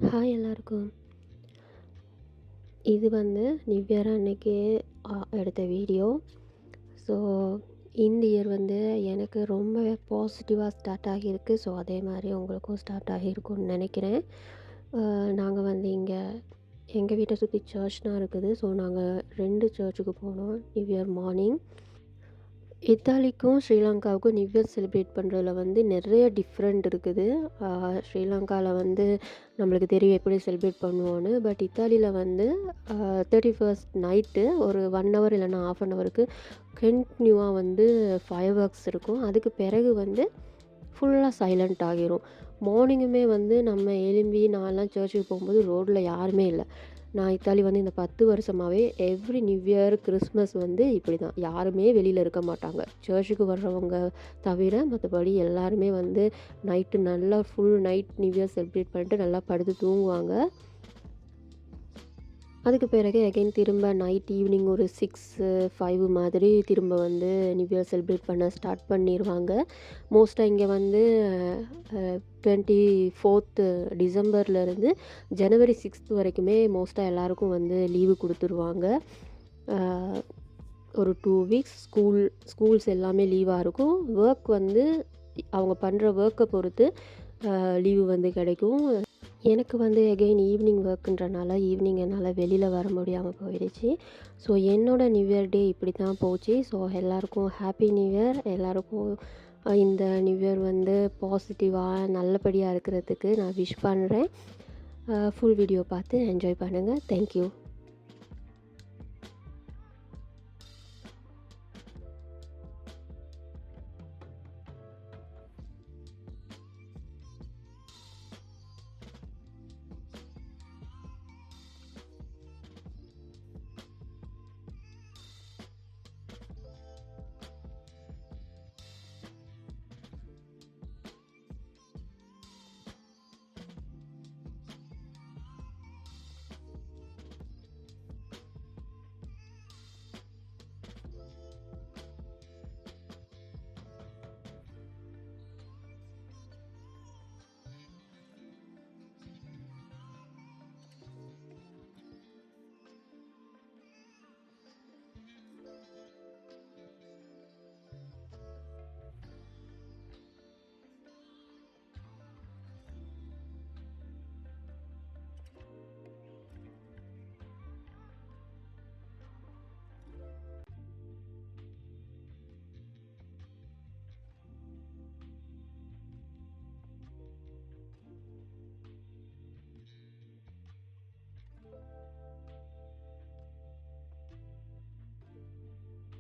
Hi எல்லாருக்கும். இது வந்து நியூ இயர் அன்னைக்கு எடுத்த வீடியோ. ஸோ இந்த இயர் வந்து எனக்கு ரொம்ப பாசிட்டிவாக ஸ்டார்ட் ஆகியிருக்கு. ஸோ அதே மாதிரி உங்களுக்கும் ஸ்டார்ட் ஆகியிருக்கும்னு நினைக்கிறேன். நாங்கள் வந்து இங்கே எங்கள் வீட்டை சுற்றி சர்ச் தான் இருக்குது. ஸோ நாங்கள் 2 சர்ச்சுக்கு போனோம் நியூ இயர் மார்னிங். இத்தாலிக்கும் ஸ்ரீலங்காவுக்கும் நியூ இயர் செலிப்ரேட் பண்ணுறதுல வந்து நிறைய டிஃப்ரெண்ட் இருக்குது. ஸ்ரீலங்காவில் வந்து நம்மளுக்கு தெரியும் எப்படி செலிப்ரேட் பண்ணுவோன்னு. பட் இத்தாலியில் வந்து 31st நைட்டு ஒரு 1 ஹவர் இல்லைனா ½ அன் ஹவருக்கு கண்டினியூவாக வந்து ஃபயர் ஒர்க்ஸ் இருக்கும். அதுக்கு பிறகு வந்து ஃபுல்லாக சைலண்ட் ஆகிரும். மார்னிங்குமே வந்து நம்ம எழும்பி நான்லாம் சர்ச்சுக்கு போகும்போது ரோட்டில் யாருமே இல்லை. நான் இத்தாலி வந்து இந்த 10 வருஷமாகவே எவ்ரி நியூ இயர், கிறிஸ்மஸ் வந்து இப்படி தான். யாருமே வெளியில் இருக்க மாட்டாங்க. சர்ச்சுக்கு வர்றவங்க தவிர மற்றபடி எல்லாருமே வந்து நைட்டு நல்லா full night new year celebrate பண்ணிட்டு நல்லா படுத்து தூங்குவாங்க. அதுக்கு பிறகு அகைன் திரும்ப நைட் ஈவினிங் ஒரு 6-5 மாதிரி திரும்ப வந்து நியூ இயர் செலிப்ரேட் பண்ண ஸ்டார்ட் பண்ணிடுவாங்க. மோஸ்ட்டாக இங்கே வந்து 24th டிசம்பர்லேருந்து ஜனவரி 6th வரைக்குமே மோஸ்ட்டாக எல்லாருக்கும் வந்து லீவு கொடுத்துருவாங்க. ஒரு 2 வீக்ஸ் ஸ்கூல்ஸ் எல்லாமே லீவாக இருக்கும். ஒர்க் வந்து அவங்க பண்ணுற ஒர்க்கை பொறுத்து லீவு வந்து கிடைக்கும். எனக்கு வந்து எகெயின் ஈவினிங் ஒர்க்குன்றனால ஈவினிங் என்னால் வெளியில் வர முடியாமல் போயிடுச்சு. ஸோ என்னோடய நியூ இயர் டே இப்படி தான் போச்சு. ஸோ எல்லாருக்கும் ஹாப்பி நியூ இயர். எல்லாருக்கும் இந்த நியூ இயர் வந்து பாசிட்டிவாக நல்லபடியாக இருக்கிறதுக்கு நான் விஷ் பண்ணுறேன். ஃபுல் வீடியோ பார்த்து என்ஜாய் பண்ணுங்கள். தேங்க்யூ.